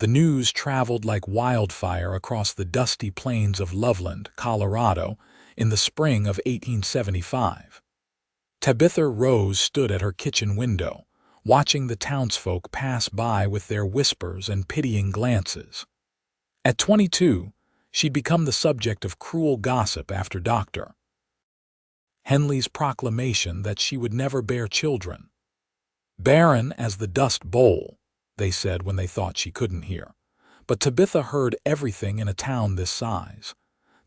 The news traveled like wildfire across the dusty plains of Loveland, Colorado, in the spring of 1875. Tabitha Rose stood at her kitchen window, watching the townsfolk pass by with their whispers and pitying glances. At 22, she'd become the subject of cruel gossip after Dr. Henley's proclamation that she would never bear children. Barren as the dust bowl, they said when they thought she couldn't hear. But Tabitha heard everything in a town this size.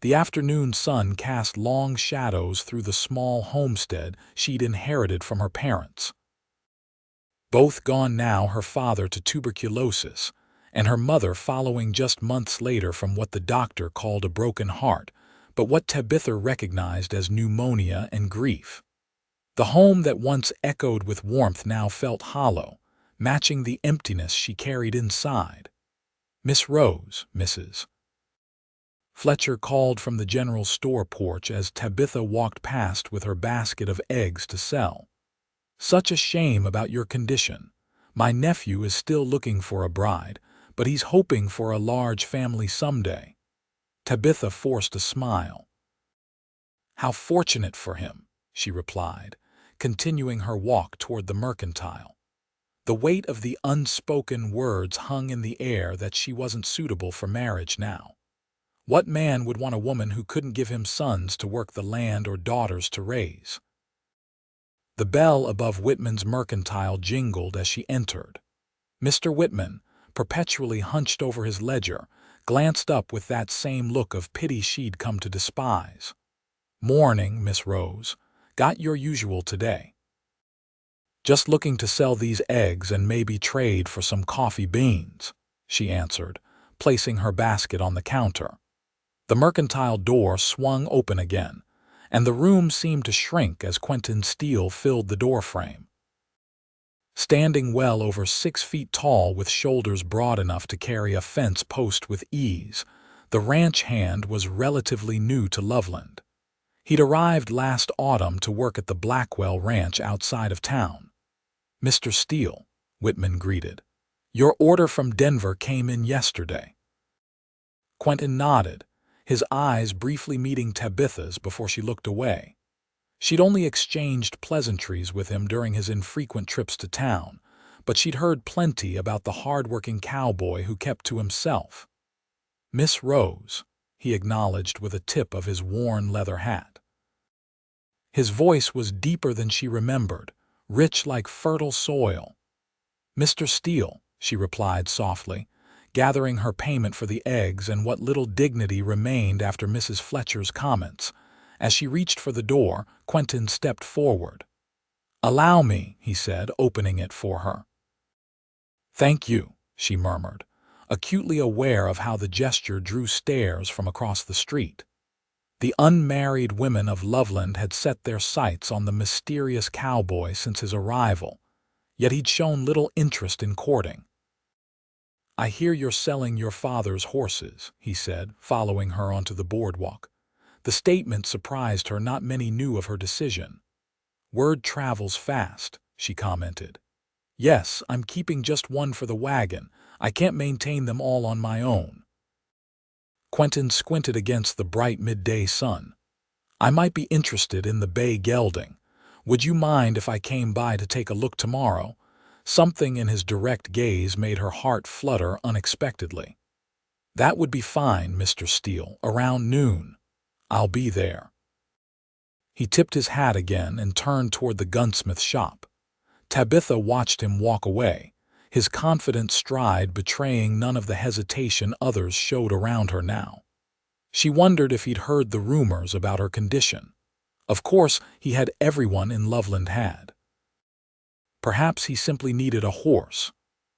The afternoon sun cast long shadows through the small homestead she'd inherited from her parents. Both gone now, her father to tuberculosis, and her mother following just months later from what the doctor called a broken heart, but what Tabitha recognized as pneumonia and grief. The home that once echoed with warmth now felt hollow, matching the emptiness she carried inside. "Miss Rose, Mrs. Fletcher called from the general store porch as Tabitha walked past with her basket of eggs to sell. "Such a shame about your condition. My nephew is still looking for a bride, but he's hoping for a large family someday." Tabitha forced a smile. "How fortunate for him," she replied, continuing her walk toward the mercantile. The weight of the unspoken words hung in the air that she wasn't suitable for marriage now. What man would want a woman who couldn't give him sons to work the land or daughters to raise? The bell above Whitman's mercantile jingled as she entered. Mr. Whitman, perpetually hunched over his ledger, glanced up with that same look of pity she'd come to despise. "Morning, Miss Rose. Got your usual today?" "Just looking to sell these eggs and maybe trade for some coffee beans," she answered, placing her basket on the counter. The mercantile door swung open again, and the room seemed to shrink as Quentin Steele filled the doorframe. Standing well over 6 feet tall with shoulders broad enough to carry a fence post with ease, the ranch hand was relatively new to Loveland. He'd arrived last autumn to work at the Blackwell Ranch outside of town. "Mr. Steele," Whitman greeted. "Your order from Denver came in yesterday." Quentin nodded, his eyes briefly meeting Tabitha's before she looked away. She'd only exchanged pleasantries with him during his infrequent trips to town, but she'd heard plenty about the hard-working cowboy who kept to himself. "Miss Rose," he acknowledged with a tip of his worn leather hat. His voice was deeper than she remembered, rich like fertile soil. "Mr. Steele," she replied softly, gathering her payment for the eggs and what little dignity remained after Mrs. Fletcher's comments. As she reached for the door, Quentin stepped forward. "Allow me," he said, opening it for her. "Thank you," she murmured, acutely aware of how the gesture drew stares from across the street. The unmarried women of Loveland had set their sights on the mysterious cowboy since his arrival, yet he'd shown little interest in courting. "I hear you're selling your father's horses," he said, following her onto the boardwalk. The statement surprised her. Not many knew of her decision. "Word travels fast," she commented. "Yes, I'm keeping just one for the wagon. I can't maintain them all on my own." Quentin squinted against the bright midday sun. "I might be interested in the bay gelding. Would you mind if I came by to take a look tomorrow?" Something in his direct gaze made her heart flutter unexpectedly. "That would be fine, Mr. Steele, around noon. I'll be there." He tipped his hat again and turned toward the gunsmith shop. Tabitha watched him walk away, his confident stride betraying none of the hesitation others showed around her now. She wondered if he'd heard the rumors about her condition. Of course, he had. Everyone in Loveland had. Perhaps he simply needed a horse.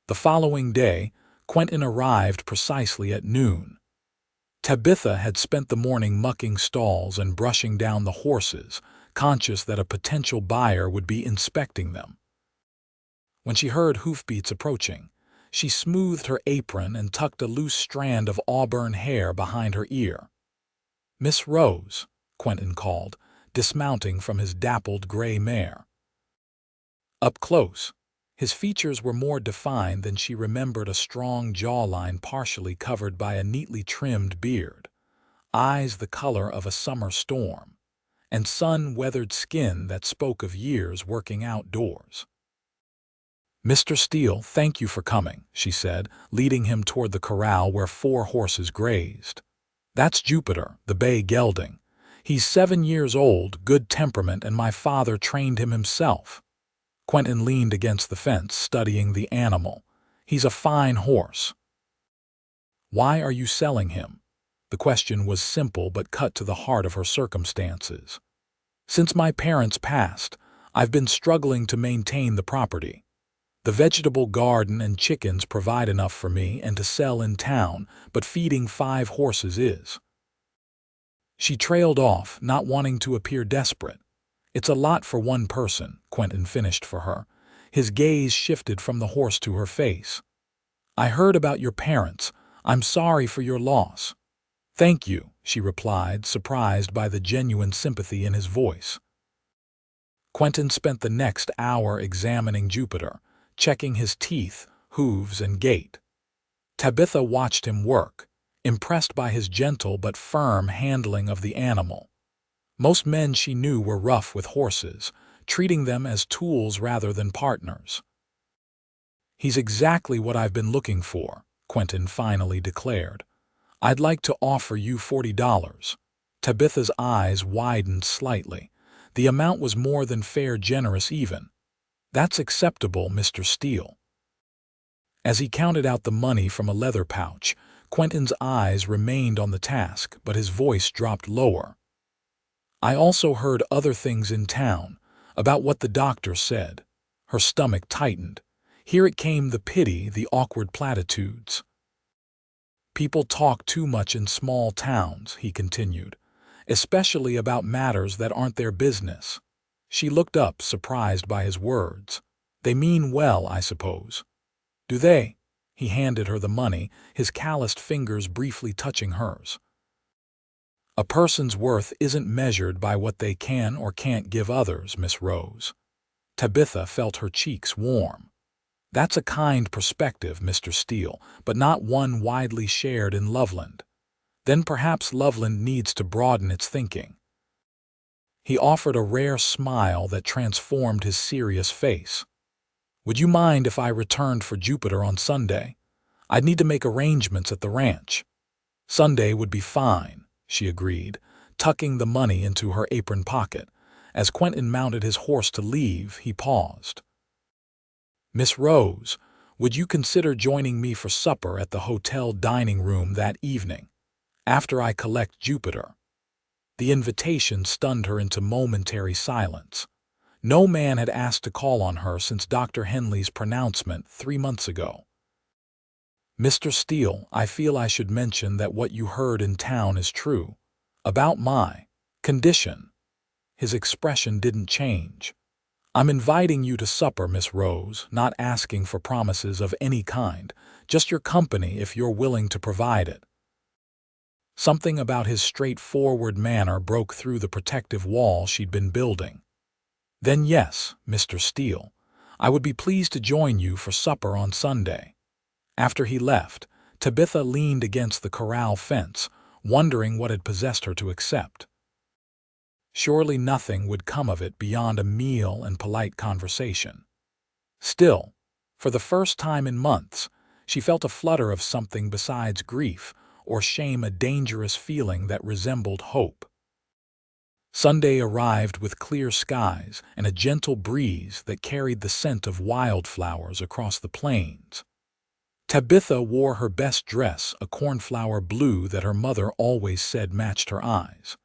The following day, Quentin arrived precisely at noon. Tabitha had spent the morning mucking stalls and brushing down the horses, conscious that a potential buyer would be inspecting them. When she heard hoofbeats approaching, she smoothed her apron and tucked a loose strand of auburn hair behind her ear. "Miss Rose," Quentin called, dismounting from his dappled gray mare. Up close, His features were more defined than she remembered, a strong jawline partially covered by a neatly trimmed beard, eyes the color of a summer storm, and sun-weathered skin that spoke of years working outdoors. "Mr. Steele, thank you for coming," she said, leading him toward the corral where 4 horses grazed. "That's Jupiter, the bay gelding. He's 7 years old, good temperament, and my father trained him himself." Quentin leaned against the fence, studying the animal. "He's a fine horse." "Why are you selling him?" The question was simple but cut to the heart of her circumstances. "Since my parents passed, I've been struggling to maintain the property. The vegetable garden and chickens provide enough for me and to sell in town, but feeding 5 horses is." She trailed off, not wanting to appear desperate. "It's a lot for one person," Quentin finished for her. His gaze shifted from the horse to her face. "I heard about your parents. I'm sorry for your loss." "Thank you," she replied, surprised by the genuine sympathy in his voice. Quentin spent the next hour examining Jupiter, checking his teeth, hooves, and gait. Tabitha watched him work, impressed by his gentle but firm handling of the animal. Most men she knew were rough with horses, treating them as tools rather than partners. "He's exactly what I've been looking for," Quentin finally declared. "I'd like to offer you $40. Tabitha's eyes widened slightly. The amount was more than fair, generous even. "That's acceptable, Mr. Steele." As he counted out the money from a leather pouch, Quentin's eyes remained on the task, but his voice dropped lower. "I also heard other things in town, about what the doctor said." Her stomach tightened. Here it came, the pity, the awkward platitudes. "People talk too much in small towns," he continued, "especially about matters that aren't their business." She looked up, surprised by his words. "They mean well, I suppose." "Do they?" He handed her the money, his calloused fingers briefly touching hers. "A person's worth isn't measured by what they can or can't give others, Miss Rose." Tabitha felt her cheeks warm. "That's a kind perspective, Mr. Steele, but not one widely shared in Loveland. Then perhaps Loveland needs to broaden its thinking." He offered a rare smile that transformed his serious face. "Would you mind if I returned for Jupiter on Sunday? I'd need to make arrangements at the ranch." "Sunday would be fine," she agreed, tucking the money into her apron pocket. As Quentin mounted his horse to leave, he paused. "Miss Rose, would you consider joining me for supper at the hotel dining room that evening, after I collect Jupiter?" The invitation stunned her into momentary silence. No man had asked to call on her since Dr. Henley's pronouncement 3 months ago. "Mr. Steele, I feel I should mention that what you heard in town is true. About my condition." His expression didn't change. "I'm inviting you to supper, Miss Rose, not asking for promises of any kind, just your company if you're willing to provide it." Something about his straightforward manner broke through the protective wall she'd been building. "Then yes, Mr. Steele, I would be pleased to join you for supper on Sunday." After he left, Tabitha leaned against the corral fence, wondering what had possessed her to accept. Surely nothing would come of it beyond a meal and polite conversation. Still, for the first time in months, she felt a flutter of something besides grief or shame, a dangerous feeling that resembled hope. Sunday arrived with clear skies and a gentle breeze that carried the scent of wildflowers across the plains. Tabitha wore her best dress, a cornflower blue that her mother always said matched her eyes.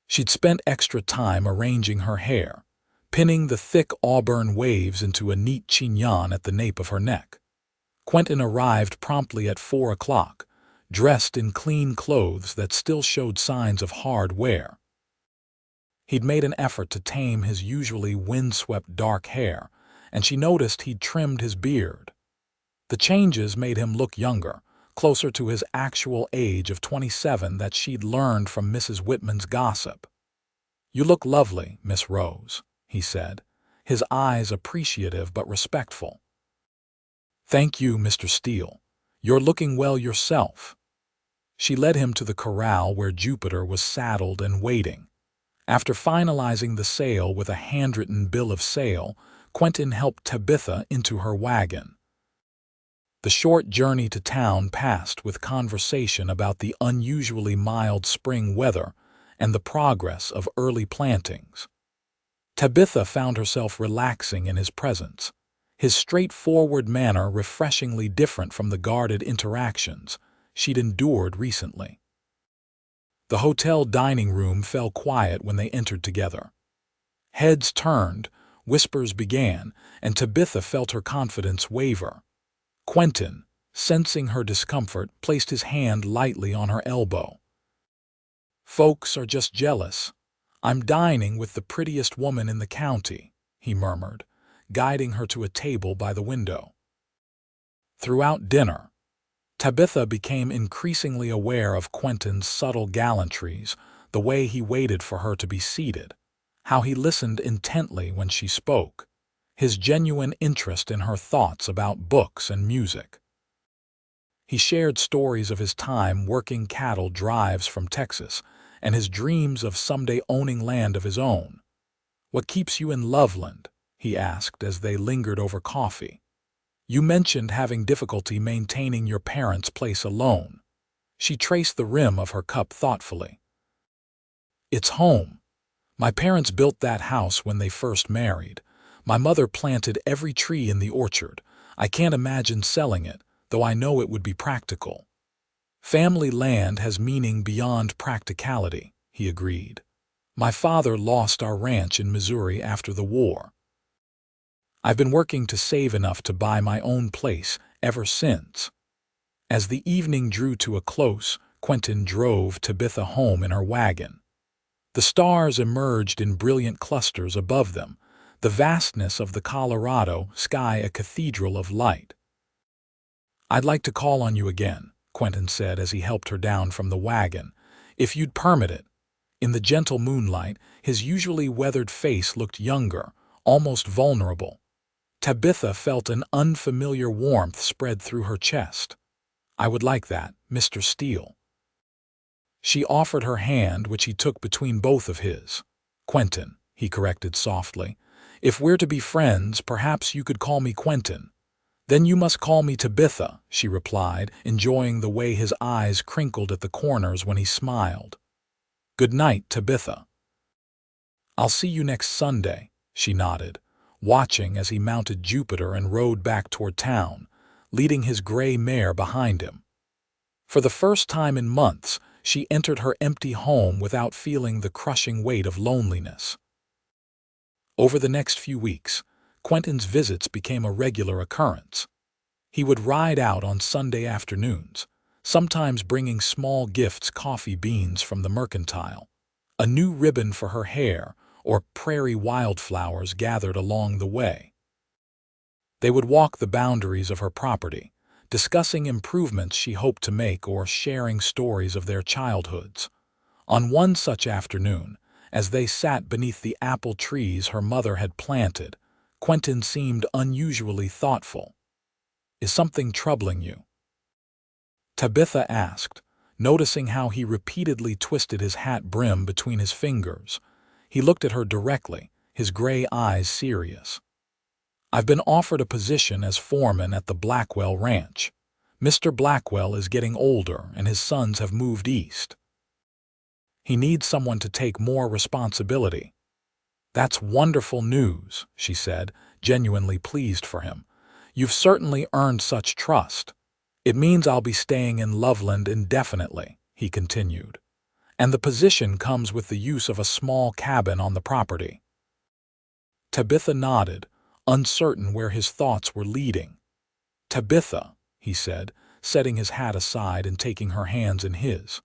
She'd spent extra time arranging her hair, pinning the thick auburn waves into a neat chignon at the nape of her neck. Quentin arrived promptly at 4 o'clock, dressed in clean clothes that still showed signs of hard wear. He'd made an effort to tame his usually windswept dark hair, and she noticed he'd trimmed his beard. The changes made him look younger, closer to his actual age of 27 that she'd learned from Mrs. Whitman's gossip. "You look lovely, Miss Rose," he said, his eyes appreciative but respectful. "Thank you, Mr. Steele. You're looking well yourself." She led him to the corral where Jupiter was saddled and waiting. After finalizing the sale with a handwritten bill of sale, Quentin helped Tabitha into her wagon. The short journey to town passed with conversation about the unusually mild spring weather and the progress of early plantings. Tabitha found herself relaxing in his presence, his straightforward manner refreshingly different from the guarded interactions she'd endured recently. The hotel dining room fell quiet when they entered together. Heads turned, whispers began, and Tabitha felt her confidence waver. Quentin, sensing her discomfort, placed his hand lightly on her elbow. "Folks are just jealous. I'm dining with the prettiest woman in the county," he murmured, guiding her to a table by the window. Throughout dinner, Tabitha became increasingly aware of Quentin's subtle gallantries, the way he waited for her to be seated, how he listened intently when she spoke, his genuine interest in her thoughts about books and music. He shared stories of his time working cattle drives from Texas and his dreams of someday owning land of his own. "What keeps you in Loveland?" he asked as they lingered over coffee. "You mentioned having difficulty maintaining your parents' place alone." She traced the rim of her cup thoughtfully. "It's home. My parents built that house when they first married. My mother planted every tree in the orchard. I can't imagine selling it, though I know it would be practical." "Family land has meaning beyond practicality," he agreed. "My father lost our ranch in Missouri after the war. I've been working to save enough to buy my own place ever since." As the evening drew to a close, Quentin drove Tabitha home in her wagon. The stars emerged in brilliant clusters above them, the vastness of the Colorado sky a cathedral of light. "I'd like to call on you again," Quentin said as he helped her down from the wagon, "if you'd permit it." In the gentle moonlight, his usually weathered face looked younger, almost vulnerable. Tabitha felt an unfamiliar warmth spread through her chest. "I would like that, Mr. Steele." She offered her hand, which he took between both of his. "Quentin," he corrected softly. "If we're to be friends, perhaps you could call me Quentin." "Then you must call me Tabitha," she replied, enjoying the way his eyes crinkled at the corners when he smiled. "Good night, Tabitha." "I'll see you next Sunday," she nodded, watching as he mounted Jupiter and rode back toward town, leading his gray mare behind him. For the first time in months, she entered her empty home without feeling the crushing weight of loneliness. Over the next few weeks, Quentin's visits became a regular occurrence. He would ride out on Sunday afternoons, sometimes bringing small gifts, coffee beans from the mercantile, a new ribbon for her hair, or prairie wildflowers gathered along the way. They would walk the boundaries of her property, discussing improvements she hoped to make or sharing stories of their childhoods. On one such afternoon, as they sat beneath the apple trees her mother had planted, Quentin seemed unusually thoughtful. "Is something troubling you?" Tabitha asked, noticing how he repeatedly twisted his hat brim between his fingers. He looked at her directly, his gray eyes serious. "I've been offered a position as foreman at the Blackwell Ranch. Mr. Blackwell is getting older and his sons have moved east. He needs someone to take more responsibility." "That's wonderful news," she said, genuinely pleased for him. "You've certainly earned such trust. It means I'll be staying in Loveland indefinitely," he continued. "And the position comes with the use of a small cabin on the property." Tabitha nodded, uncertain where his thoughts were leading. "Tabitha," he said, setting his hat aside and taking her hands in his.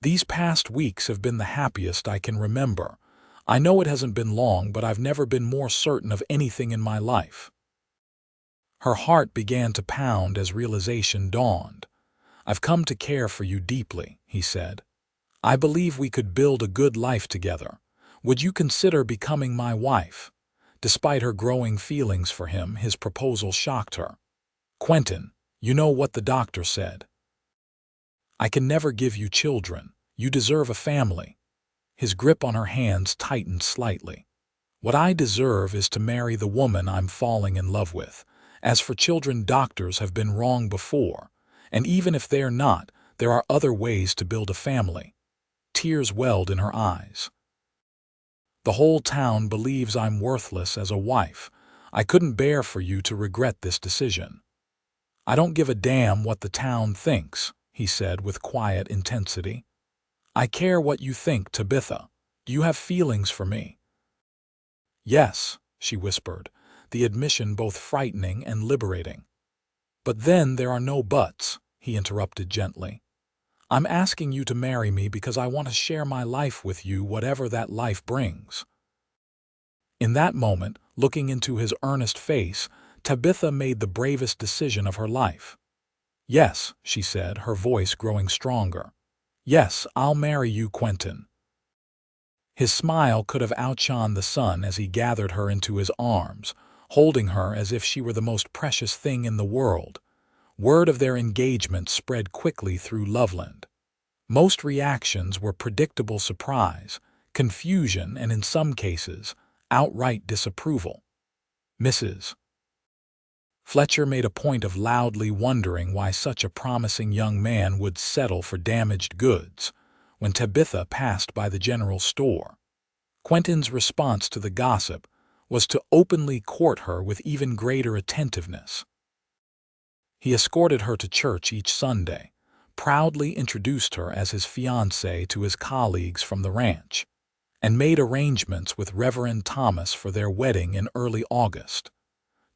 "These past weeks have been the happiest I can remember. I know it hasn't been long, but I've never been more certain of anything in my life." Her heart began to pound as realization dawned. "I've come to care for you deeply," he said. "I believe we could build a good life together. Would you consider becoming my wife?" Despite her growing feelings for him, his proposal shocked her. "Quentin, you know what the doctor said. I can never give you children. You deserve a family." His grip on her hands tightened slightly. "What I deserve is to marry the woman I'm falling in love with. As for children, doctors have been wrong before. And even if they're not, there are other ways to build a family." Tears welled in her eyes. "The whole town believes I'm worthless as a wife. I couldn't bear for you to regret this decision." "I don't give a damn what the town thinks," he said with quiet intensity. "I care what you think, Tabitha. Do you have feelings for me?" "Yes," she whispered, the admission both frightening and liberating. "But then there are no buts," he interrupted gently. "I'm asking you to marry me because I want to share my life with you, whatever that life brings." In that moment, looking into his earnest face, Tabitha made the bravest decision of her life. "Yes," she said, her voice growing stronger. "Yes, I'll marry you, Quentin." His smile could have outshone the sun as he gathered her into his arms, holding her as if she were the most precious thing in the world. Word of their engagement spread quickly through Loveland. Most reactions were predictable surprise, confusion, and in some cases, outright disapproval. Mrs. Fletcher made a point of loudly wondering why such a promising young man would settle for damaged goods when Tabitha passed by the general store. Quentin's response to the gossip was to openly court her with even greater attentiveness. He escorted her to church each Sunday, proudly introduced her as his fiancée to his colleagues from the ranch, and made arrangements with Reverend Thomas for their wedding in early August.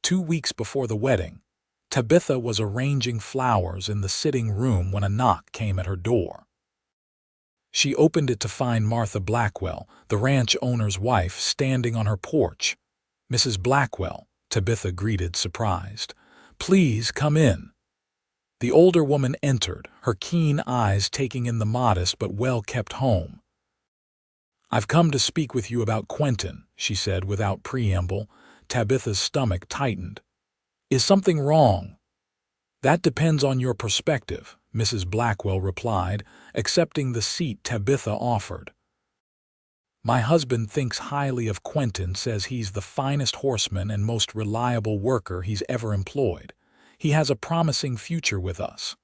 2 weeks before the wedding, Tabitha was arranging flowers in the sitting room when a knock came at her door. She opened it to find Martha Blackwell, the ranch owner's wife, standing on her porch. "Mrs. Blackwell," Tabitha greeted, surprised. "Please come in." The older woman entered, her keen eyes taking in the modest but well-kept home. "I've come to speak with you about Quentin," she said without preamble. Tabitha's stomach tightened. "Is something wrong?" "That depends on your perspective," Mrs. Blackwell replied, accepting the seat Tabitha offered. "My husband thinks highly of Quentin, says he's the finest horseman and most reliable worker he's ever employed. He has a promising future with us."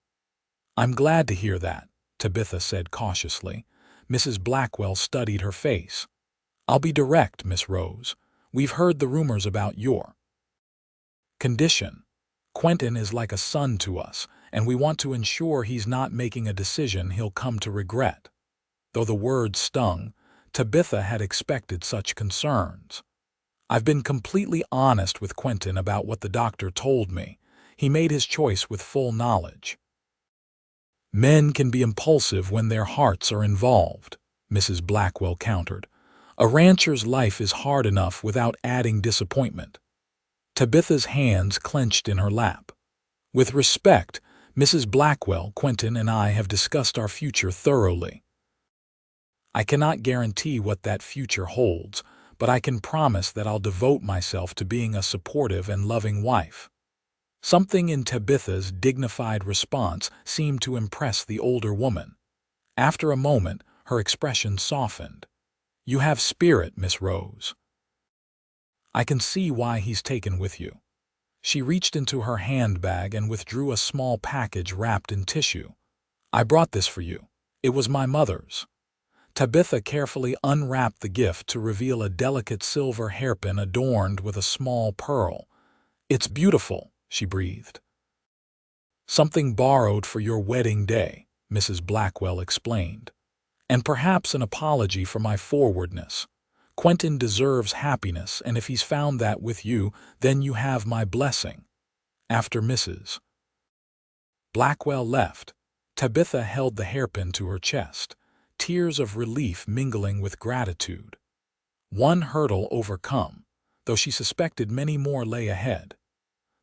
"I'm glad to hear that," Tabitha said cautiously. Mrs. Blackwell studied her face. "I'll be direct, Miss Rose. We've heard the rumors about your condition. Quentin is like a son to us, and we want to ensure he's not making a decision he'll come to regret." Though the words stung, Tabitha had expected such concerns. "I've been completely honest with Quentin about what the doctor told me. He made his choice with full knowledge." "Men can be impulsive when their hearts are involved," Mrs. Blackwell countered. "A rancher's life is hard enough without adding disappointment." Tabitha's hands clenched in her lap. "With respect, Mrs. Blackwell, Quentin and I have discussed our future thoroughly. I cannot guarantee what that future holds, but I can promise that I'll devote myself to being a supportive and loving wife." Something in Tabitha's dignified response seemed to impress the older woman. After a moment, her expression softened. "You have spirit, Miss Rose. I can see why he's taken with you." She reached into her handbag and withdrew a small package wrapped in tissue. "I brought this for you. It was my mother's." Tabitha carefully unwrapped the gift to reveal a delicate silver hairpin adorned with a small pearl. "It's beautiful," she breathed. "Something borrowed for your wedding day," Mrs. Blackwell explained. "And perhaps an apology for my forwardness. Quentin deserves happiness, and if he's found that with you, then you have my blessing." After Mrs. Blackwell left, Tabitha held the hairpin to her chest, tears of relief mingling with gratitude. One hurdle overcome, though she suspected many more lay ahead.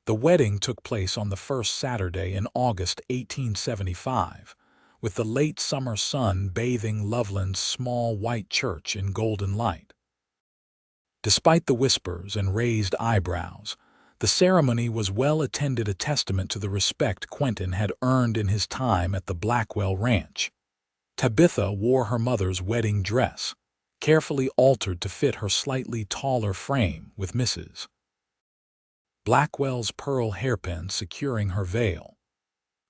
The wedding took place on the first Saturday in August 1875, with the late summer sun bathing Loveland's small white church in golden light. Despite the whispers and raised eyebrows, the ceremony was well attended, a testament to the respect Quentin had earned in his time at the Blackwell Ranch. Tabitha wore her mother's wedding dress, carefully altered to fit her slightly taller frame, with Mrs. Blackwell's pearl hairpin securing her veil.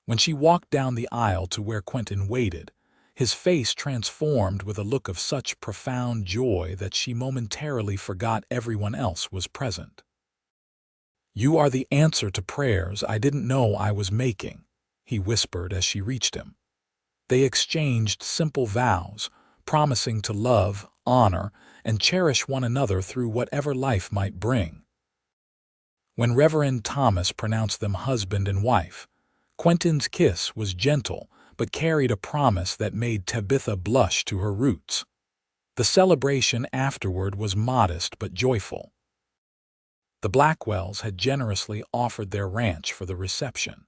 When she walked down the aisle to where Quentin waited, his face transformed with a look of such profound joy that she momentarily forgot everyone else was present. "You are the answer to prayers I didn't know I was making," he whispered as she reached him. They exchanged simple vows, promising to love, honor, and cherish one another through whatever life might bring. When Reverend Thomas pronounced them husband and wife, Quentin's kiss was gentle but carried a promise that made Tabitha blush to her roots. The celebration afterward was modest but joyful. The Blackwells had generously offered their ranch for the reception,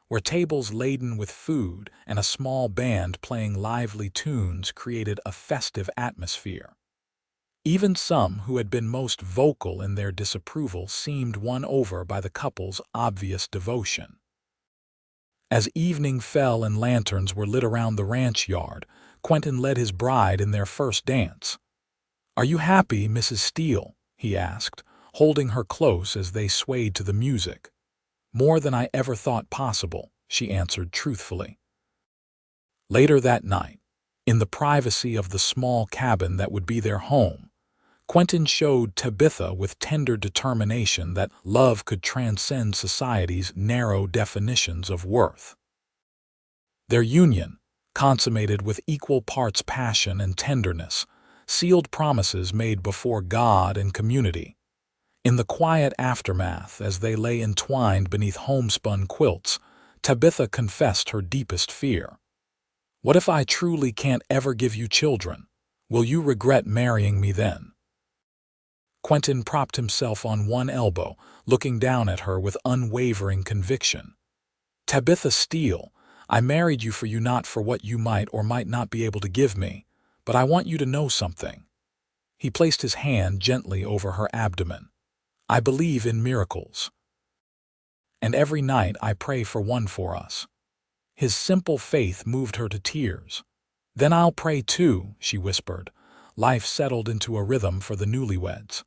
where tables laden with food and a small band playing lively tunes created a festive atmosphere. Even some who had been most vocal in their disapproval seemed won over by the couple's obvious devotion. As evening fell and lanterns were lit around the ranch yard, Quentin led his bride in their first dance. "Are you happy, Mrs. Steele?" he asked, holding her close as they swayed to the music. "More than I ever thought possible," she answered truthfully. Later that night, in the privacy of the small cabin that would be their home, Quentin showed Tabitha with tender determination that love could transcend society's narrow definitions of worth. Their union, consummated with equal parts passion and tenderness, sealed promises made before God and community. In the quiet aftermath, as they lay entwined beneath homespun quilts, Tabitha confessed her deepest fear. "What if I truly can't ever give you children? Will you regret marrying me then?" Quentin propped himself on one elbow, looking down at her with unwavering conviction. "Tabitha Steele, I married you for you, not for what you might or might not be able to give me, but I want you to know something." He placed his hand gently over her abdomen. "I believe in miracles. And every night I pray for one for us." His simple faith moved her to tears. "Then I'll pray too," she whispered. Life settled into a rhythm for the newlyweds.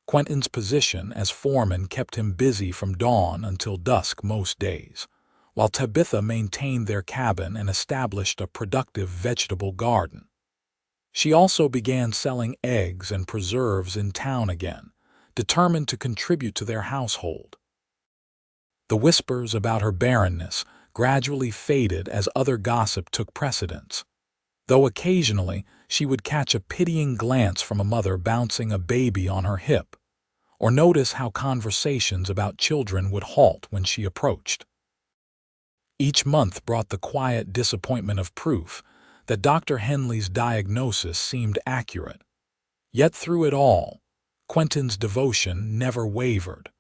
Quentin's position as foreman kept him busy from dawn until dusk most days, while Tabitha maintained their cabin and established a productive vegetable garden. She also began selling eggs and preserves in town again, determined to contribute to their household. The whispers about her barrenness gradually faded as other gossip took precedence, though occasionally she would catch a pitying glance from a mother bouncing a baby on her hip, or notice how conversations about children would halt when she approached. Each month brought the quiet disappointment of proof that Dr. Henley's diagnosis seemed accurate. Yet through it all, Quentin's devotion never wavered.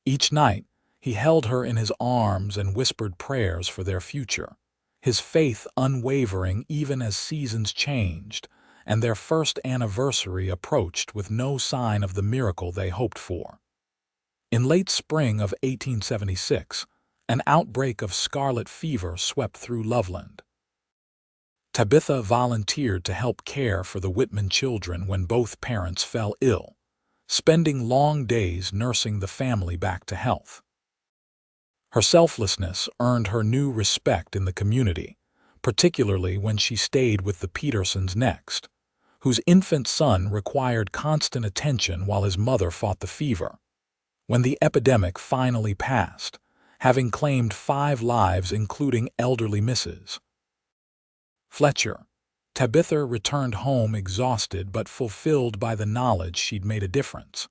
Each night, he held her in his arms and whispered prayers for their future, his faith unwavering even as seasons changed, and their first anniversary approached with no sign of the miracle they hoped for. In late spring of 1876, an outbreak of scarlet fever swept through Loveland. Tabitha volunteered to help care for the Whitman children when both parents fell ill, spending long days nursing the family back to health. Her selflessness earned her new respect in the community, particularly when she stayed with the Petersons next, whose infant son required constant attention while his mother fought the fever. When the epidemic finally passed, having claimed 5 lives including elderly Mrs. Fletcher, Tabitha returned home exhausted but fulfilled by the knowledge she'd made a difference.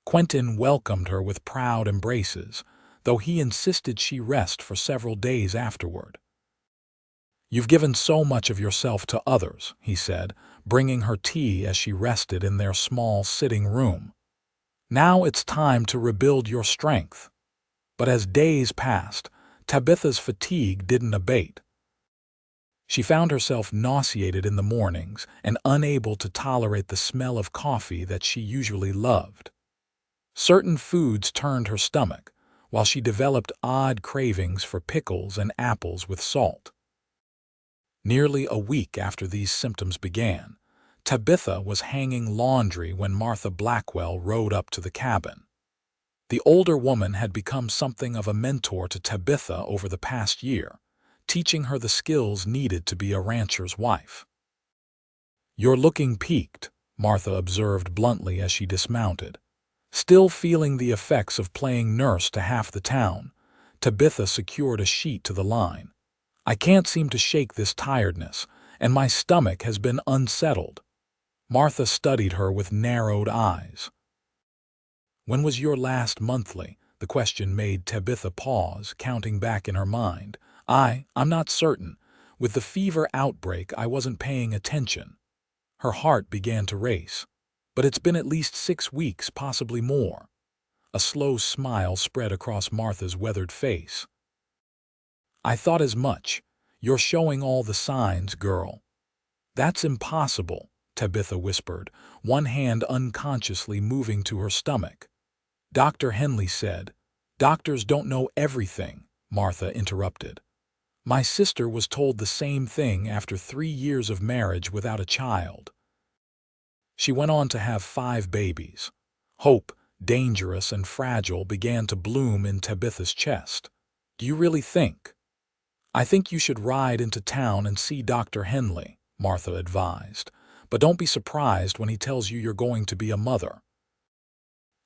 Quentin welcomed her with proud embraces, though he insisted she rest for several days afterward. "You've given so much of yourself to others," he said, bringing her tea as she rested in their small sitting room. "Now it's time to rebuild your strength." But as days passed, Tabitha's fatigue didn't abate. She found herself nauseated in the mornings and unable to tolerate the smell of coffee that she usually loved. Certain foods turned her stomach, while she developed odd cravings for pickles and apples with salt. Nearly a week after these symptoms began, Tabitha was hanging laundry when Martha Blackwell rode up to the cabin. The older woman had become something of a mentor to Tabitha over the past year, teaching her the skills needed to be a rancher's wife. "You're looking peaked," Martha observed bluntly as she dismounted. Still feeling the effects of playing nurse to half the town, Tabitha secured a sheet to the line. "I can't seem to shake this tiredness, and my stomach has been unsettled." Martha studied her with narrowed eyes. "When was your last monthly?" The question made Tabitha pause, counting back in her mind. I'm not certain. With the fever outbreak, I wasn't paying attention." Her heart began to race. "But it's been at least 6 weeks, possibly more." A slow smile spread across Martha's weathered face. "I thought as much. You're showing all the signs, girl." "That's impossible," Tabitha whispered, one hand unconsciously moving to her stomach. "Dr. Henley said." "Doctors don't know everything," Martha interrupted. "My sister was told the same thing after 3 years of marriage without a child. She went on to have 5 babies." Hope, dangerous and fragile, began to bloom in Tabitha's chest. "Do you really think?" "I think you should ride into town and see Dr. Henley," Martha advised. "But don't be surprised when he tells you you're going to be a mother."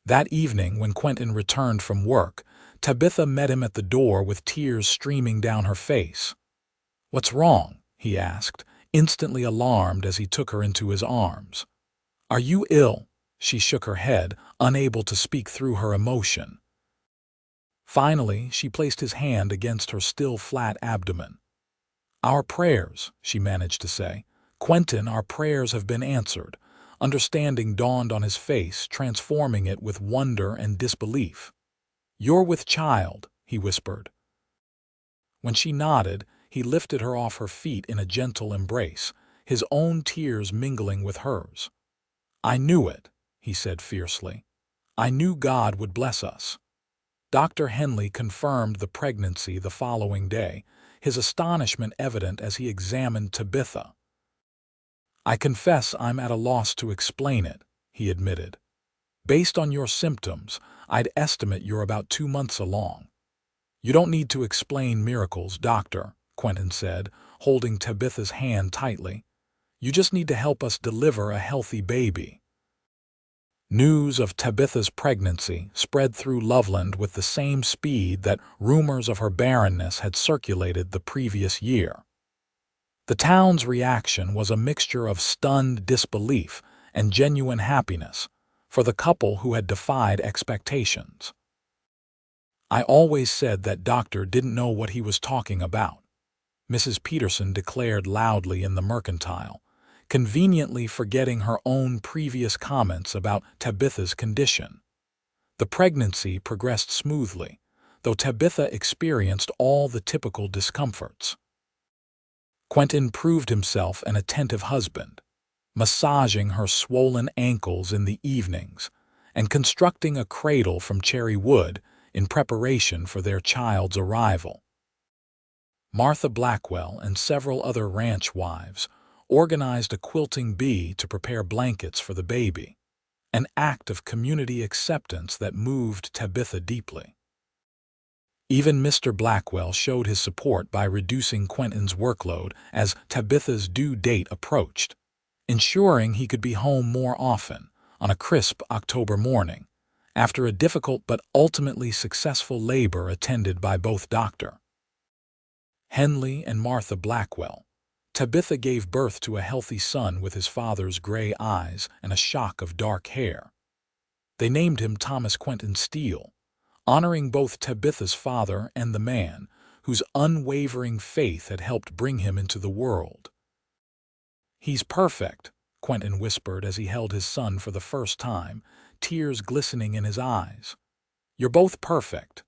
That evening, when Quentin returned from work, Tabitha met him at the door with tears streaming down her face. "What's wrong?" he asked, instantly alarmed as he took her into his arms. "Are you ill?" She shook her head, unable to speak through her emotion. Finally, she placed his hand against her still flat abdomen. "Our prayers," she managed to say. "Quentin, our prayers have been answered." Understanding dawned on his face, transforming it with wonder and disbelief. "You're with child," he whispered. When she nodded, he lifted her off her feet in a gentle embrace, his own tears mingling with hers. "I knew it," he said fiercely. "I knew God would bless us." Dr. Henley confirmed the pregnancy the following day, his astonishment evident as he examined Tabitha. "I confess I'm at a loss to explain it," he admitted. "Based on your symptoms, I'd estimate you're about 2 months along." "You don't need to explain miracles, doctor," Quentin said, holding Tabitha's hand tightly. "You just need to help us deliver a healthy baby." News of Tabitha's pregnancy spread through Loveland with the same speed that rumors of her barrenness had circulated the previous year. The town's reaction was a mixture of stunned disbelief and genuine happiness for the couple who had defied expectations. "I always said that doctor didn't know what he was talking about," Mrs. Peterson declared loudly in the Mercantile, conveniently forgetting her own previous comments about Tabitha's condition. The pregnancy progressed smoothly, though Tabitha experienced all the typical discomforts. Quentin proved himself an attentive husband, massaging her swollen ankles in the evenings and constructing a cradle from cherry wood in preparation for their child's arrival. Martha Blackwell and several other ranch wives organized a quilting bee to prepare blankets for the baby, an act of community acceptance that moved Tabitha deeply. Even Mr. Blackwell showed his support by reducing Quentin's workload as Tabitha's due date approached, ensuring he could be home more often on a crisp October morning, after a difficult but ultimately successful labor attended by both Dr. Henley and Martha Blackwell. Tabitha gave birth to a healthy son with his father's gray eyes and a shock of dark hair. They named him Thomas Quentin Steele, honoring both Tabitha's father and the man whose unwavering faith had helped bring him into the world. "He's perfect," Quentin whispered as he held his son for the first time, tears glistening in his eyes. "You're both perfect."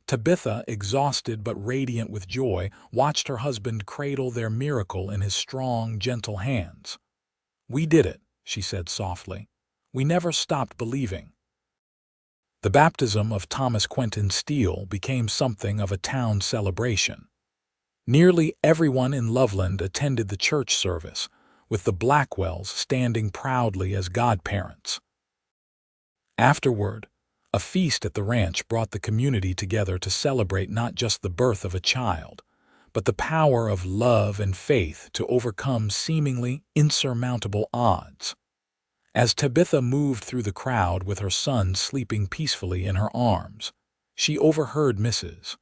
Tabitha, exhausted but radiant with joy, watched her husband cradle their miracle in his strong, gentle hands. "We did it," she said softly. "We never stopped believing." The baptism of Thomas Quentin Steele became something of a town celebration. Nearly everyone in Loveland attended the church service, with the Blackwells standing proudly as godparents. Afterward, a feast at the ranch brought the community together to celebrate not just the birth of a child, but the power of love and faith to overcome seemingly insurmountable odds. As Tabitha moved through the crowd with her son sleeping peacefully in her arms, she overheard Mrs.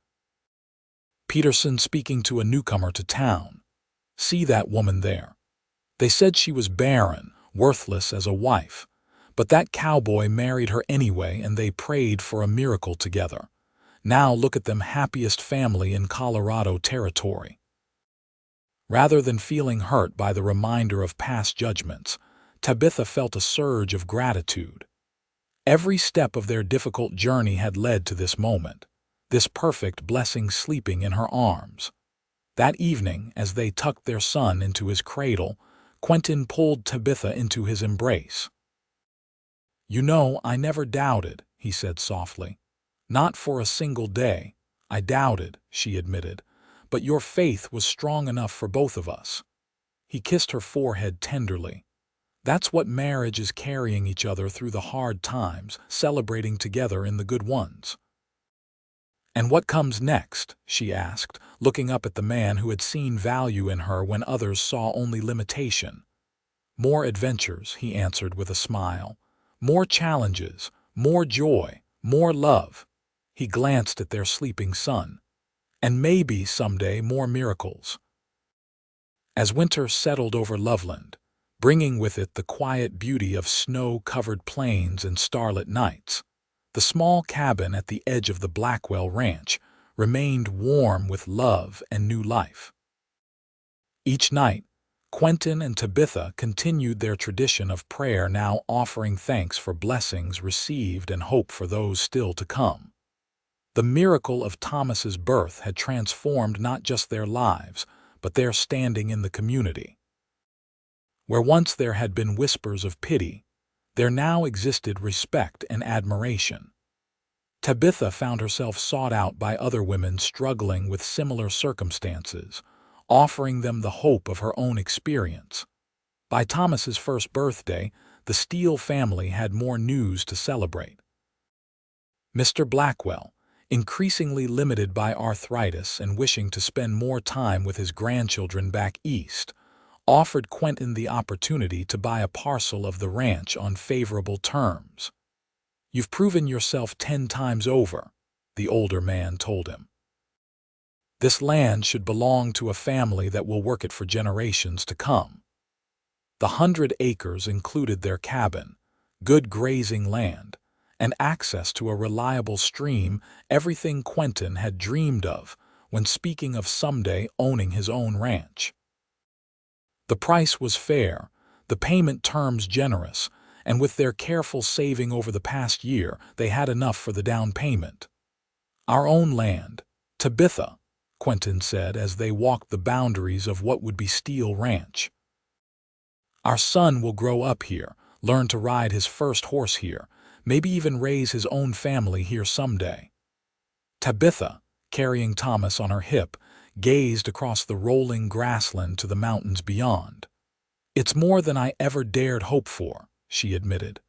Peterson speaking to a newcomer to town. "See that woman there? They said she was barren, worthless as a wife. But that cowboy married her anyway, and they prayed for a miracle together. Now look at them, happiest family in Colorado territory." Rather than feeling hurt by the reminder of past judgments, Tabitha felt a surge of gratitude. Every step of their difficult journey had led to this moment, this perfect blessing sleeping in her arms. That evening, as they tucked their son into his cradle, Quentin pulled Tabitha into his embrace. "You know, I never doubted," he said softly. "Not for a single day. I doubted," she admitted, "but your faith was strong enough for both of us." He kissed her forehead tenderly. "That's what marriage is, carrying each other through the hard times, celebrating together in the good ones." "And what comes next?" she asked, looking up at the man who had seen value in her when others saw only limitation. "More adventures," he answered with a smile. "More challenges, more joy, more love." He glanced at their sleeping son. "And maybe someday more miracles." As winter settled over Loveland, bringing with it the quiet beauty of snow-covered plains and starlit nights, the small cabin at the edge of the Blackwell Ranch remained warm with love and new life. Each night, Quentin and Tabitha continued their tradition of prayer, now offering thanks for blessings received and hope for those still to come. The miracle of Thomas's birth had transformed not just their lives, but their standing in the community. Where once there had been whispers of pity, there now existed respect and admiration. Tabitha found herself sought out by other women struggling with similar circumstances, offering them the hope of her own experience. By Thomas's first birthday, the Steele family had more news to celebrate. Mr. Blackwell, increasingly limited by arthritis and wishing to spend more time with his grandchildren back east, offered Quentin the opportunity to buy a parcel of the ranch on favorable terms. "You've proven yourself 10 times over," the older man told him. "This land should belong to a family that will work it for generations to come." The 100 acres included their cabin, good grazing land, and access to a reliable stream, everything Quentin had dreamed of when speaking of someday owning his own ranch. The price was fair, the payment terms generous, and with their careful saving over the past year, they had enough for the down payment. "Our own land, Tabitha," Quentin said as they walked the boundaries of what would be Steele Ranch. "Our son will grow up here, learn to ride his first horse here, maybe even raise his own family here someday." Tabitha, carrying Thomas on her hip, gazed across the rolling grassland to the mountains beyond. "It's more than I ever dared hope for," she admitted.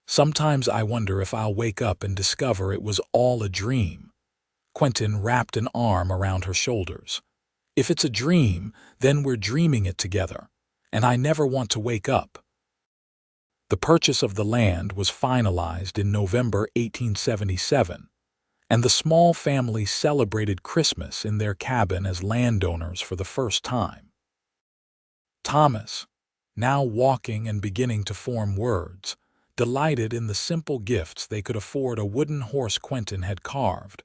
"Sometimes I wonder if I'll wake up and discover it was all a dream." Quentin wrapped an arm around her shoulders. "If it's a dream, then we're dreaming it together, and I never want to wake up." The purchase of the land was finalized in November 1877, and the small family celebrated Christmas in their cabin as landowners for the first time. Thomas, now walking and beginning to form words, delighted in the simple gifts they could afford: a wooden horse Quentin had carved,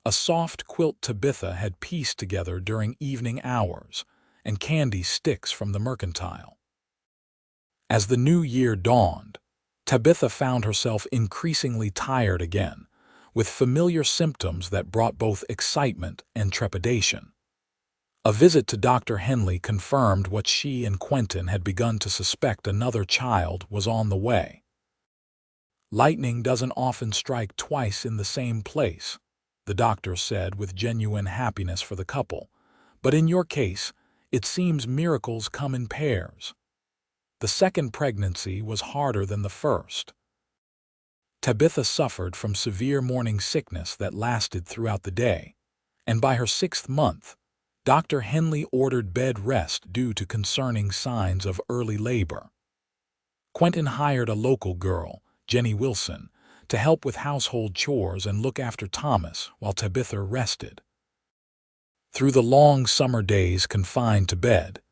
a soft quilt Tabitha had pieced together during evening hours, and candy sticks from the mercantile. As the new year dawned, Tabitha found herself increasingly tired again, with familiar symptoms that brought both excitement and trepidation. A visit to Dr. Henley confirmed what she and Quentin had begun to suspect: another child was on the way. "Lightning doesn't often strike twice in the same place," the doctor said with genuine happiness for the couple. "But in your case, it seems miracles come in pairs." The second pregnancy was harder than the first. Tabitha suffered from severe morning sickness that lasted throughout the day, and by her 6th month, Dr. Henley ordered bed rest due to concerning signs of early labor. Quentin hired a local girl, Jenny Wilson, to help with household chores and look after Thomas while Tabitha rested. Through the long summer days confined to bed,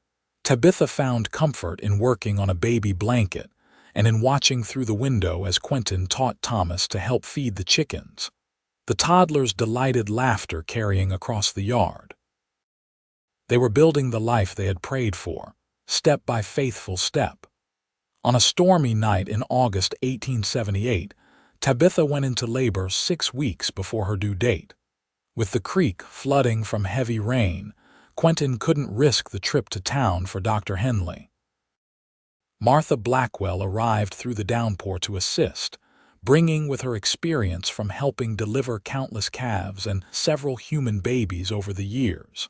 Tabitha found comfort in working on a baby blanket and in watching through the window as Quentin taught Thomas to help feed the chickens, the toddler's delighted laughter carrying across the yard. They were building the life they had prayed for, step by faithful step. On a stormy night in August 1878, Tabitha went into labor 6 weeks before her due date. With the creek flooding from heavy rain, Quentin couldn't risk the trip to town for Dr. Henley. Martha Blackwell arrived through the downpour to assist, bringing with her experience from helping deliver countless calves and several human babies over the years.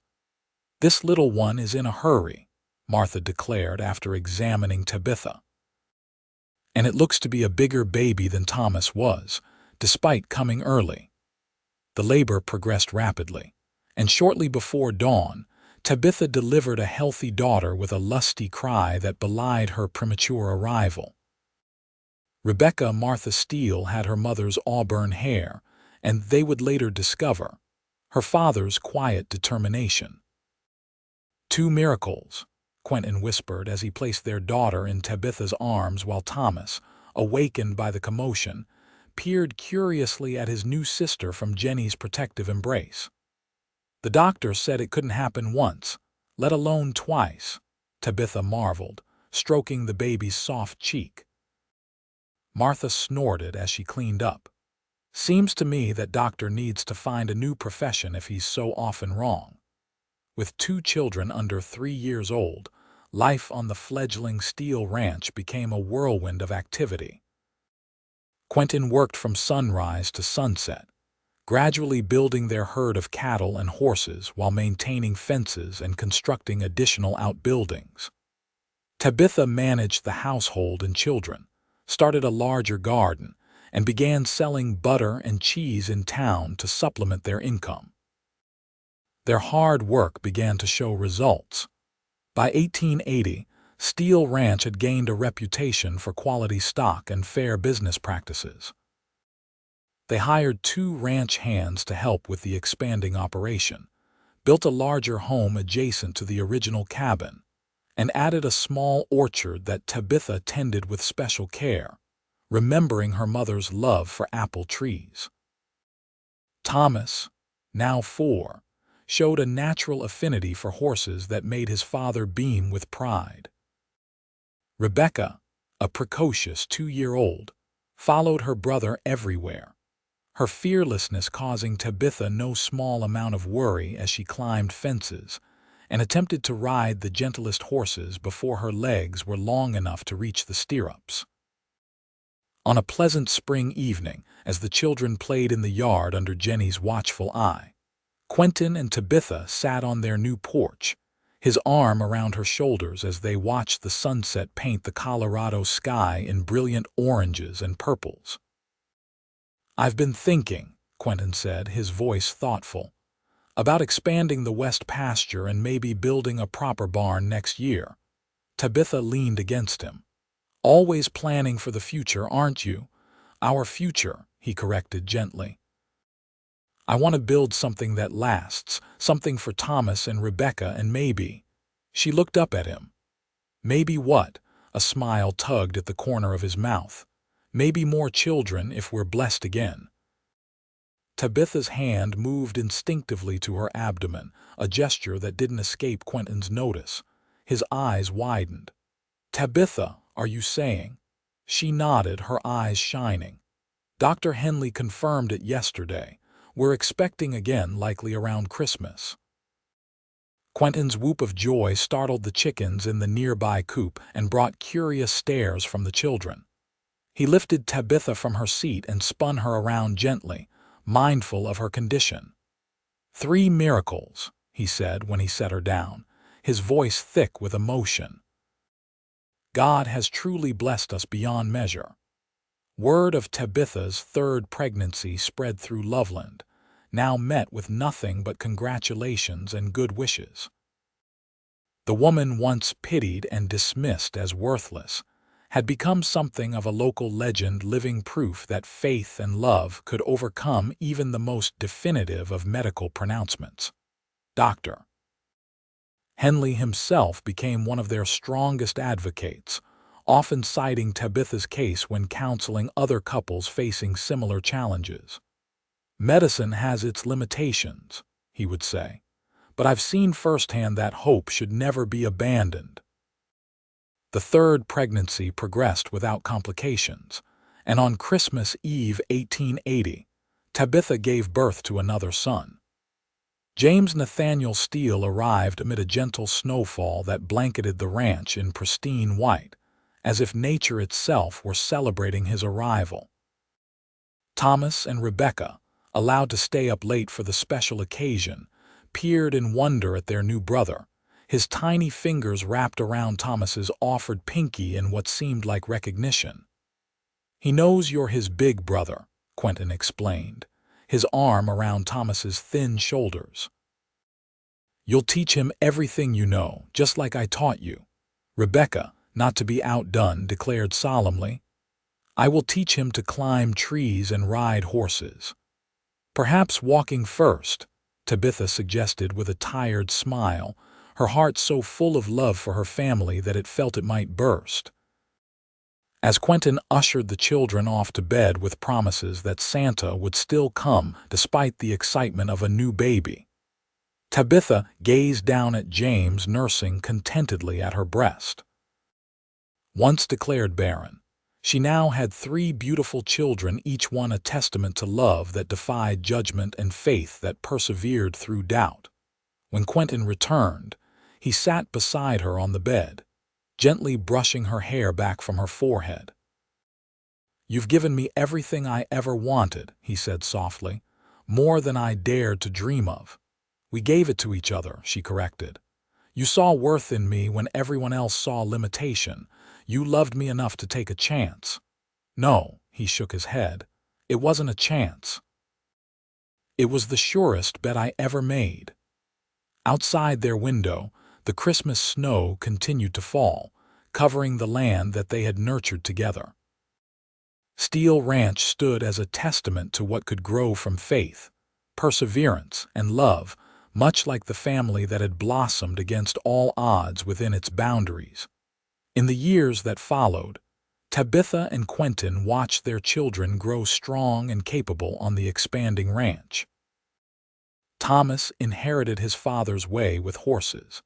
"This little one is in a hurry," Martha declared after examining Tabitha. "And it looks to be a bigger baby than Thomas was, despite coming early." The labor progressed rapidly, and shortly before dawn, Tabitha delivered a healthy daughter with a lusty cry that belied her premature arrival. Rebecca Martha Steele had her mother's auburn hair, and they would later discover her father's quiet determination. "Two miracles," Quentin whispered as he placed their daughter in Tabitha's arms while Thomas, awakened by the commotion, peered curiously at his new sister from Jenny's protective embrace. "The doctor said it couldn't happen once, let alone twice," Tabitha marveled, stroking the baby's soft cheek. Martha snorted as she cleaned up. "Seems to me that doctor needs to find a new profession if he's so often wrong." With 2 children under 3 years old, life on the fledgling Steele ranch became a whirlwind of activity. Quentin worked from sunrise to sunset, gradually building their herd of cattle and horses while maintaining fences and constructing additional outbuildings. Tabitha managed the household and children, started a larger garden, and began selling butter and cheese in town to supplement their income. Their hard work began to show results. By 1880, Steele Ranch had gained a reputation for quality stock and fair business practices. They hired 2 ranch hands to help with the expanding operation, built a larger home adjacent to the original cabin, and added a small orchard that Tabitha tended with special care, remembering her mother's love for apple trees. Thomas, now 4, showed a natural affinity for horses that made his father beam with pride. Rebecca, a precocious 2-year-old, followed her brother everywhere, her fearlessness causing Tabitha no small amount of worry as she climbed fences and attempted to ride the gentlest horses before her legs were long enough to reach the stirrups. On a pleasant spring evening, as the children played in the yard under Jenny's watchful eye, Quentin and Tabitha sat on their new porch, his arm around her shoulders as they watched the sunset paint the Colorado sky in brilliant oranges and purples. "I've been thinking," Quentin said, his voice thoughtful, "about expanding the west pasture and maybe building a proper barn next year." Tabitha leaned against him. "Always planning for the future, aren't you?" "Our future," he corrected gently. "I want to build something that lasts, something for Thomas and Rebecca and maybe—" She looked up at him. "Maybe what?" A smile tugged at the corner of his mouth. "Maybe more children if we're blessed again." Tabitha's hand moved instinctively to her abdomen, a gesture that didn't escape Quentin's notice. His eyes widened. "Tabitha, are you saying?" She nodded, her eyes shining. Dr. Henley confirmed it yesterday. We're expecting again, likely around Christmas. Quentin's whoop of joy startled the chickens in the nearby coop and brought curious stares from the children. He lifted Tabitha from her seat and spun her around gently, mindful of her condition. "3 miracles," he said when he set her down, his voice thick with emotion. "God has truly blessed us beyond measure." Word of Tabitha's 3rd pregnancy spread through Loveland, now met with nothing but congratulations and good wishes. The woman once pitied and dismissed as worthless had become something of a local legend, living proof that faith and love could overcome even the most definitive of medical pronouncements. Dr. Henley himself became one of their strongest advocates, often citing Tabitha's case when counseling other couples facing similar challenges. "Medicine has its limitations," he would say, "but I've seen firsthand that hope should never be abandoned." The 3rd pregnancy progressed without complications, and on Christmas Eve 1880, Tabitha gave birth to another son. James Nathaniel Steele arrived amid a gentle snowfall that blanketed the ranch in pristine white, as if nature itself were celebrating his arrival. Thomas and Rebecca, allowed to stay up late for the special occasion, peered in wonder at their new brother, his tiny fingers wrapped around Thomas's offered pinky in what seemed like recognition. "He knows you're his big brother," Quentin explained, his arm around Thomas's thin shoulders. "You'll teach him everything you know, just like I taught you," Rebecca, not to be outdone, declared solemnly. "I will teach him to climb trees and ride horses." "Perhaps walking first," Tabitha suggested with a tired smile, her heart so full of love for her family that it felt it might burst. As Quentin ushered the children off to bed with promises that Santa would still come despite the excitement of a new baby, Tabitha gazed down at James nursing contentedly at her breast. Once declared barren, she now had 3 beautiful children, each one a testament to love that defied judgment and faith that persevered through doubt. When Quentin returned, he sat beside her on the bed, gently brushing her hair back from her forehead. "You've given me everything I ever wanted," he said softly, "more than I dared to dream of." "We gave it to each other," she corrected. "You saw worth in me when everyone else saw limitation. You loved me enough to take a chance." "No," he shook his head. "It wasn't a chance. It was the surest bet I ever made." Outside their window, the Christmas snow continued to fall, covering the land that they had nurtured together. Steele Ranch stood as a testament to what could grow from faith, perseverance, and love, much like the family that had blossomed against all odds within its boundaries. In the years that followed, Tabitha and Quentin watched their children grow strong and capable on the expanding ranch. Thomas inherited his father's way with horses,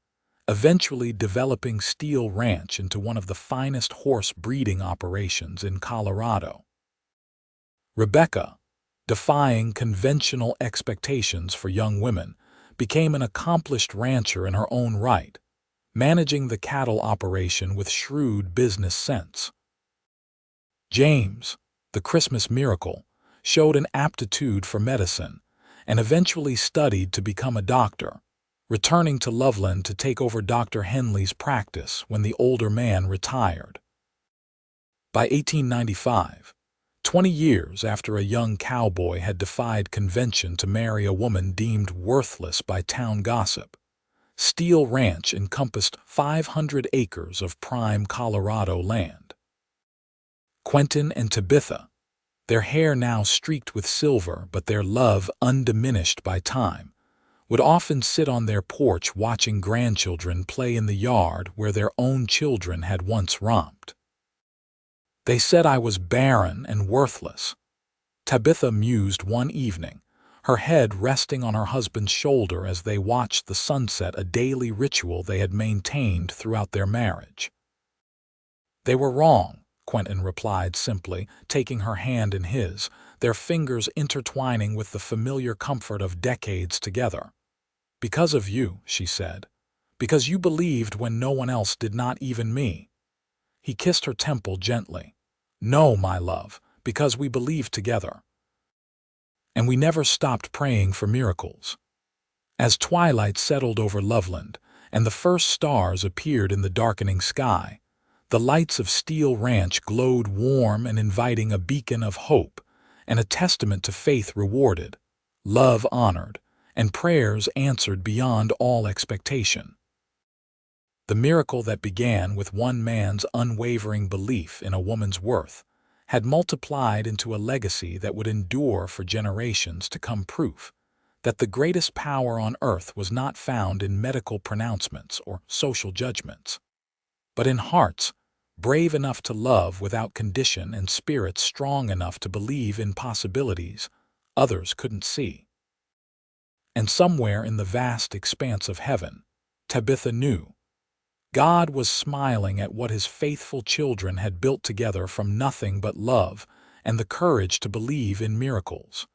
eventually developing Steele Ranch into one of the finest horse breeding operations in Colorado. Rebecca, defying conventional expectations for young women, became an accomplished rancher in her own right, managing the cattle operation with shrewd business sense. James, the Christmas miracle, showed an aptitude for medicine and eventually studied to become a doctor, returning to Loveland to take over Dr. Henley's practice when the older man retired. By 1895, 20 years after a young cowboy had defied convention to marry a woman deemed worthless by town gossip, Steele Ranch encompassed 500 acres of prime Colorado land. Quentin and Tabitha, their hair now streaked with silver but their love undiminished by time, would often sit on their porch watching grandchildren play in the yard where their own children had once romped. "They said I was barren and worthless," Tabitha mused one evening, her head resting on her husband's shoulder as they watched the sunset, a daily ritual they had maintained throughout their marriage. "They were wrong," Quentin replied simply, taking her hand in his, their fingers intertwining with the familiar comfort of decades together. "Because of you," she said. "Because you believed when no one else did, not even me." He kissed her temple gently. "No, my love, because we believed together. And we never stopped praying for miracles." As twilight settled over Loveland, and the first stars appeared in the darkening sky, the lights of Steele Ranch glowed warm and inviting, a beacon of hope, and a testament to faith rewarded, love honored, and prayers answered beyond all expectation. The miracle that began with one man's unwavering belief in a woman's worth had multiplied into a legacy that would endure for generations to come, proof that the greatest power on earth was not found in medical pronouncements or social judgments, but in hearts brave enough to love without condition and spirits strong enough to believe in possibilities others couldn't see. And somewhere in the vast expanse of heaven, Tabitha knew God was smiling at what his faithful children had built together from nothing but love and the courage to believe in miracles.